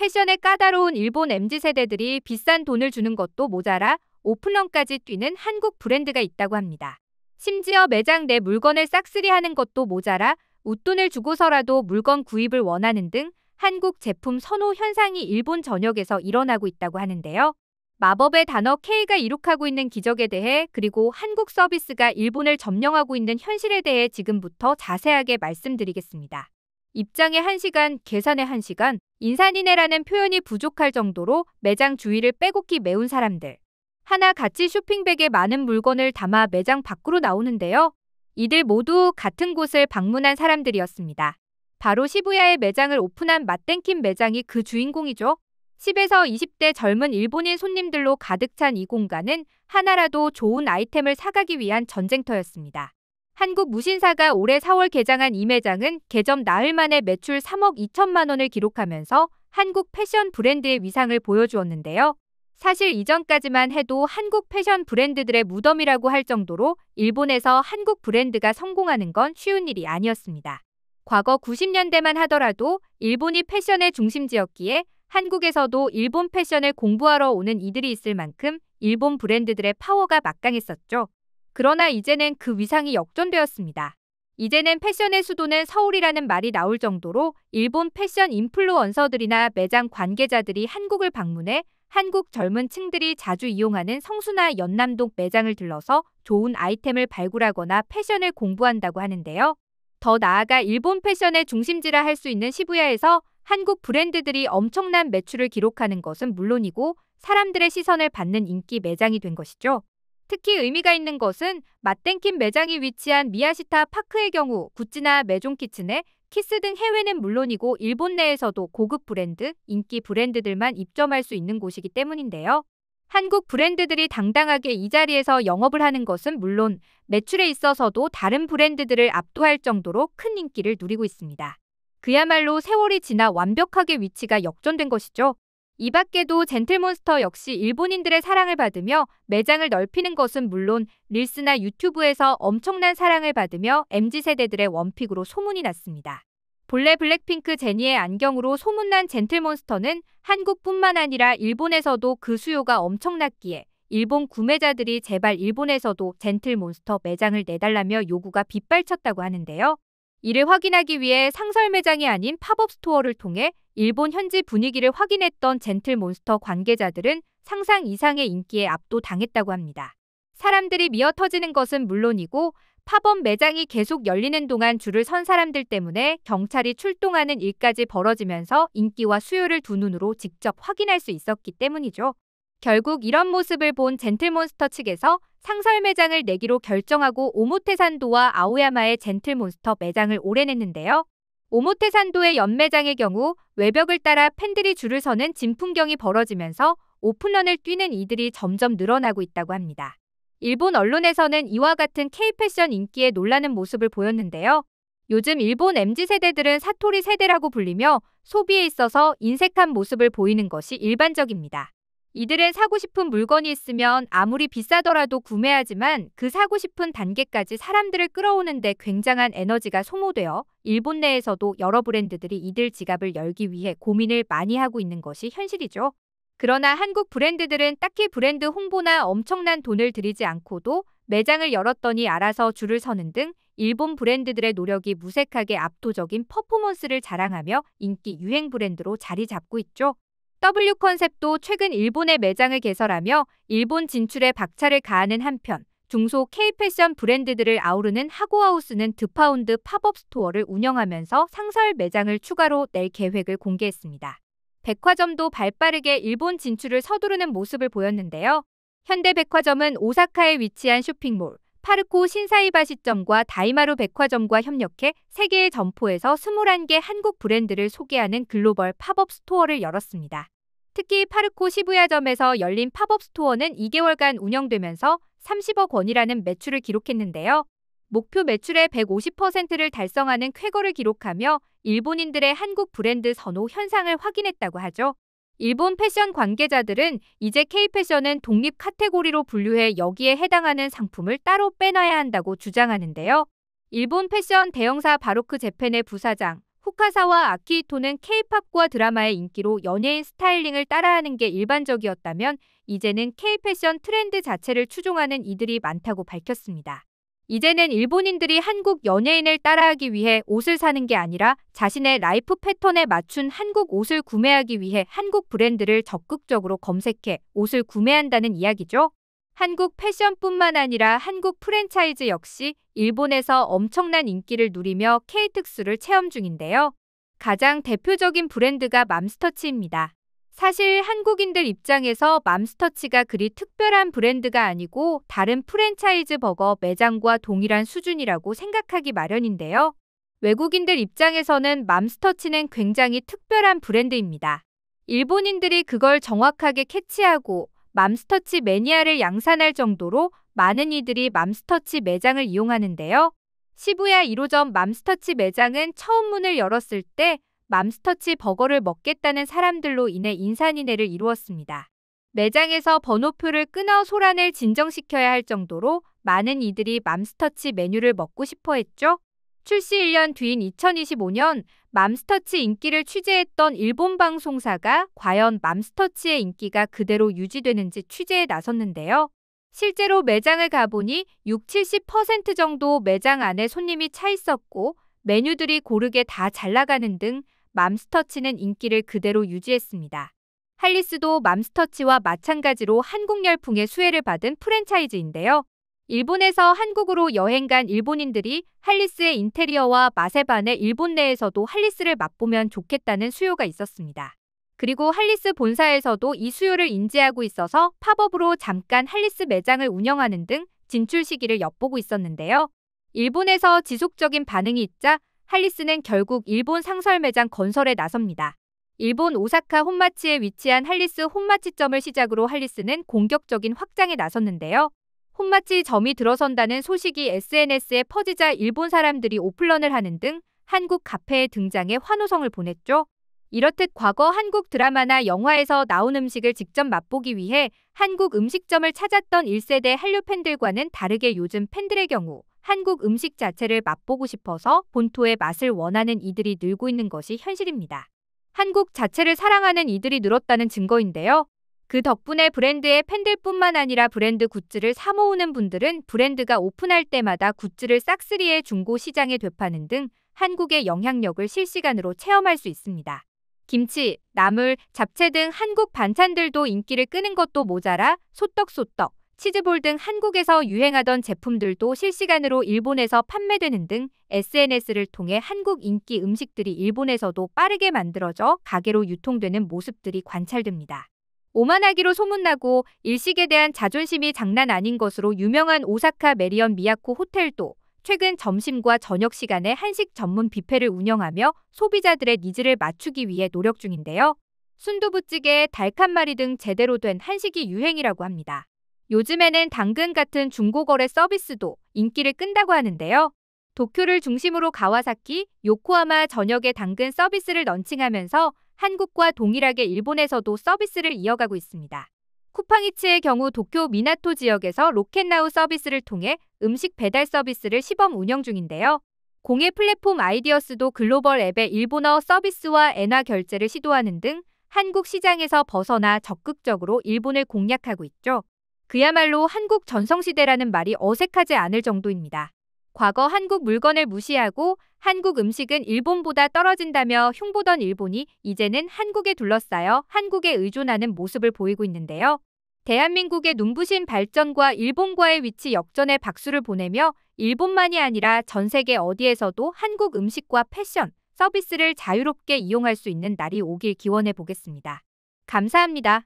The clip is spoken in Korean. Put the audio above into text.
패션에 까다로운 일본 MZ세대들이 비싼 돈을 주는 것도 모자라 오픈런까지 뛰는 한국 브랜드가 있다고 합니다. 심지어 매장 내 물건을 싹쓸이하는 것도 모자라 웃돈을 주고서라도 물건 구입을 원하는 등 한국 제품 선호 현상이 일본 전역에서 일어나고 있다고 하는데요. 마법의 단어 K가 이룩하고 있는 기적에 대해 그리고 한국 서비스가 일본을 점령하고 있는 현실에 대해 지금부터 자세하게 말씀드리겠습니다. 입장에 1시간, 계산에 1시간, 인산이네라는 표현이 부족할 정도로 매장 주위를 빼곡히 메운 사람들. 하나 같이 쇼핑백에 많은 물건을 담아 매장 밖으로 나오는데요. 이들 모두 같은 곳을 방문한 사람들이었습니다. 바로 시부야에 매장을 오픈한 맛땡킴 매장이 그 주인공이죠. 10에서 20대 젊은 일본인 손님들로 가득 찬 이 공간은 하나라도 좋은 아이템을 사가기 위한 전쟁터였습니다. 한국 무신사가 올해 4월 개장한 이 매장은 개점 나흘 만에 매출 3억 2천만 원을 기록하면서 한국 패션 브랜드의 위상을 보여주었는데요. 사실 이전까지만 해도 한국 패션 브랜드들의 무덤이라고 할 정도로 일본에서 한국 브랜드가 성공하는 건 쉬운 일이 아니었습니다. 과거 90년대만 하더라도 일본이 패션의 중심지였기에 한국에서도 일본 패션을 공부하러 오는 이들이 있을 만큼 일본 브랜드들의 파워가 막강했었죠. 그러나 이제는 그 위상이 역전되었습니다. 이제는 패션의 수도는 서울이라는 말이 나올 정도로 일본 패션 인플루언서들이나 매장 관계자들이 한국을 방문해 한국 젊은 층들이 자주 이용하는 성수나 연남동 매장을 들러서 좋은 아이템을 발굴하거나 패션을 공부한다고 하는데요. 더 나아가 일본 패션의 중심지라 할 수 있는 시부야에서 한국 브랜드들이 엄청난 매출을 기록하는 것은 물론이고 사람들의 시선을 받는 인기 매장이 된 것이죠. 특히 의미가 있는 것은 맛땡킴 매장이 위치한 미야시타 파크의 경우 구찌나 메종키츠네, 키스 등 해외는 물론이고 일본 내에서도 고급 브랜드, 인기 브랜드들만 입점할 수 있는 곳이기 때문인데요. 한국 브랜드들이 당당하게 이 자리에서 영업을 하는 것은 물론 매출에 있어서도 다른 브랜드들을 압도할 정도로 큰 인기를 누리고 있습니다. 그야말로 세월이 지나 완벽하게 위치가 역전된 것이죠. 이 밖에도 젠틀몬스터 역시 일본인들의 사랑을 받으며 매장을 넓히는 것은 물론 릴스나 유튜브에서 엄청난 사랑을 받으며 MZ세대들의 원픽으로 소문이 났습니다. 본래 블랙핑크 제니의 안경으로 소문난 젠틀몬스터는 한국뿐만 아니라 일본에서도 그 수요가 엄청났기에 일본 구매자들이 제발 일본에서도 젠틀몬스터 매장을 내달라며 요구가 빗발쳤다고 하는데요. 이를 확인하기 위해 상설 매장이 아닌 팝업 스토어를 통해 일본 현지 분위기를 확인했던 젠틀몬스터 관계자들은 상상 이상의 인기에 압도당했다고 합니다. 사람들이 미어터지는 것은 물론이고 팝업 매장이 계속 열리는 동안 줄을 선 사람들 때문에 경찰이 출동하는 일까지 벌어지면서 인기와 수요를 두 눈으로 직접 확인할 수 있었기 때문이죠. 결국 이런 모습을 본 젠틀몬스터 측에서 상설 매장을 내기로 결정하고 오모테산도와 아오야마의 젠틀몬스터 매장을 오래냈는데요. 오모테산도의 연매장의 경우 외벽을 따라 팬들이 줄을 서는 진풍경이 벌어지면서 오픈런을 뛰는 이들이 점점 늘어나고 있다고 합니다. 일본 언론에서는 이와 같은 K-패션 인기에 놀라는 모습을 보였는데요. 요즘 일본 MZ세대들은 사토리 세대라고 불리며 소비에 있어서 인색한 모습을 보이는 것이 일반적입니다. 이들은 사고 싶은 물건이 있으면 아무리 비싸더라도 구매하지만 그 사고 싶은 단계까지 사람들을 끌어오는데 굉장한 에너지가 소모되어 일본 내에서도 여러 브랜드들이 이들 지갑을 열기 위해 고민을 많이 하고 있는 것이 현실이죠. 그러나 한국 브랜드들은 딱히 브랜드 홍보나 엄청난 돈을 들이지 않고도 매장을 열었더니 알아서 줄을 서는 등 일본 브랜드들의 노력이 무색하게 압도적인 퍼포먼스를 자랑하며 인기 유행 브랜드로 자리 잡고 있죠. W컨셉도 최근 일본의 매장을 개설하며 일본 진출에 박차를 가하는 한편 중소 K-패션 브랜드들을 아우르는 하고하우스는 드파운드 팝업 스토어를 운영하면서 상설 매장을 추가로 낼 계획을 공개했습니다. 백화점도 발빠르게 일본 진출을 서두르는 모습을 보였는데요. 현대백화점은 오사카에 위치한 쇼핑몰 파르코 신사이바 시점과 다이마루 백화점과 협력해 3개의 점포에서 21개 한국 브랜드를 소개하는 글로벌 팝업 스토어를 열었습니다. 특히 파르코 시부야점에서 열린 팝업 스토어는 2개월간 운영되면서 30억 원이라는 매출을 기록했는데요. 목표 매출의 150%를 달성하는 쾌거를 기록하며 일본인들의 한국 브랜드 선호 현상을 확인했다고 하죠. 일본 패션 관계자들은 이제 K-패션은 독립 카테고리로 분류해 여기에 해당하는 상품을 따로 빼놔야 한다고 주장하는데요. 일본 패션 대형사 바로크 재팬의 부사장 후카사와 아키히토는 K-팝과 드라마의 인기로 연예인 스타일링을 따라하는 게 일반적이었다면 이제는 K-패션 트렌드 자체를 추종하는 이들이 많다고 밝혔습니다. 이제는 일본인들이 한국 연예인을 따라하기 위해 옷을 사는 게 아니라 자신의 라이프 패턴에 맞춘 한국 옷을 구매하기 위해 한국 브랜드를 적극적으로 검색해 옷을 구매한다는 이야기죠. 한국 패션뿐만 아니라 한국 프랜차이즈 역시 일본에서 엄청난 인기를 누리며 K-특수를 체험 중인데요. 가장 대표적인 브랜드가 맘스터치입니다. 사실 한국인들 입장에서 맘스터치가 그리 특별한 브랜드가 아니고 다른 프랜차이즈 버거 매장과 동일한 수준이라고 생각하기 마련인데요. 외국인들 입장에서는 맘스터치는 굉장히 특별한 브랜드입니다. 일본인들이 그걸 정확하게 캐치하고 맘스터치 매니아를 양산할 정도로 많은 이들이 맘스터치 매장을 이용하는데요. 시부야 1호점 맘스터치 매장은 처음 문을 열었을 때 맘스터치 버거를 먹겠다는 사람들로 인해 인산인해를 이루었습니다. 매장에서 번호표를 끊어 소란을 진정시켜야 할 정도로 많은 이들이 맘스터치 메뉴를 먹고 싶어 했죠. 출시 1년 뒤인 2025년 맘스터치 인기를 취재했던 일본 방송사가 과연 맘스터치의 인기가 그대로 유지되는지 취재에 나섰는데요. 실제로 매장을 가보니 60~70% 정도 매장 안에 손님이 차 있었고 메뉴들이 고르게 다 잘 나가는 등 맘스터치는 인기를 그대로 유지했습니다. 할리스도 맘스터치와 마찬가지로 한국 열풍의 수혜를 받은 프랜차이즈인데요. 일본에서 한국으로 여행 간 일본인들이 할리스의 인테리어와 맛에 반해 일본 내에서도 할리스를 맛보면 좋겠다는 수요가 있었습니다. 그리고 할리스 본사에서도 이 수요를 인지하고 있어서 팝업으로 잠깐 할리스 매장을 운영하는 등 진출 시기를 엿보고 있었는데요. 일본에서 지속적인 반응이 있자 할리스는 결국 일본 상설 매장 건설에 나섭니다. 일본 오사카 혼마치에 위치한 할리스 혼마치점을 시작으로 할리스는 공격적인 확장에 나섰는데요. 혼마치점이 들어선다는 소식이 SNS에 퍼지자 일본 사람들이 오픈런을 하는 등 한국 카페에 등장해 환호성을 보냈죠. 이렇듯 과거 한국 드라마나 영화에서 나온 음식을 직접 맛보기 위해 한국 음식점을 찾았던 1세대 한류 팬들과는 다르게 요즘 팬들의 경우 한국 음식 자체를 맛보고 싶어서 본토의 맛을 원하는 이들이 늘고 있는 것이 현실입니다. 한국 자체를 사랑하는 이들이 늘었다는 증거인데요. 그 덕분에 브랜드의 팬들뿐만 아니라 브랜드 굿즈를 사 모으는 분들은 브랜드가 오픈할 때마다 굿즈를 싹쓸이해 중고 시장에 되파는 등 한국의 영향력을 실시간으로 체험할 수 있습니다. 김치, 나물, 잡채 등 한국 반찬들도 인기를 끄는 것도 모자라 소떡소떡, 치즈볼 등 한국에서 유행하던 제품들도 실시간으로 일본에서 판매되는 등 SNS를 통해 한국 인기 음식들이 일본에서도 빠르게 만들어져 가게로 유통되는 모습들이 관찰됩니다. 오만하기로 소문나고 일식에 대한 자존심이 장난 아닌 것으로 유명한 오사카 메리언 미야코 호텔도 최근 점심과 저녁 시간에 한식 전문 뷔페를 운영하며 소비자들의 니즈를 맞추기 위해 노력 중인데요. 순두부찌개, 닭한마리 등 제대로 된 한식이 유행이라고 합니다. 요즘에는 당근 같은 중고거래 서비스도 인기를 끈다고 하는데요. 도쿄를 중심으로 가와사키, 요코하마 전역에 당근 서비스를 런칭하면서 한국과 동일하게 일본에서도 서비스를 이어가고 있습니다. 쿠팡이츠의 경우 도쿄 미나토 지역에서 로켓나우 서비스를 통해 음식 배달 서비스를 시범 운영 중인데요. 공예 플랫폼 아이디어스도 글로벌 앱의 일본어 서비스와 엔화 결제를 시도하는 등 한국 시장에서 벗어나 적극적으로 일본을 공략하고 있죠. 그야말로 한국 전성시대라는 말이 어색하지 않을 정도입니다. 과거 한국 물건을 무시하고 한국 음식은 일본보다 떨어진다며 흉보던 일본이 이제는 한국에 둘러싸여 한국에 의존하는 모습을 보이고 있는데요. 대한민국의 눈부신 발전과 일본과의 위치 역전에 박수를 보내며 일본만이 아니라 전 세계 어디에서도 한국 음식과 패션, 서비스를 자유롭게 이용할 수 있는 날이 오길 기원해 보겠습니다. 감사합니다.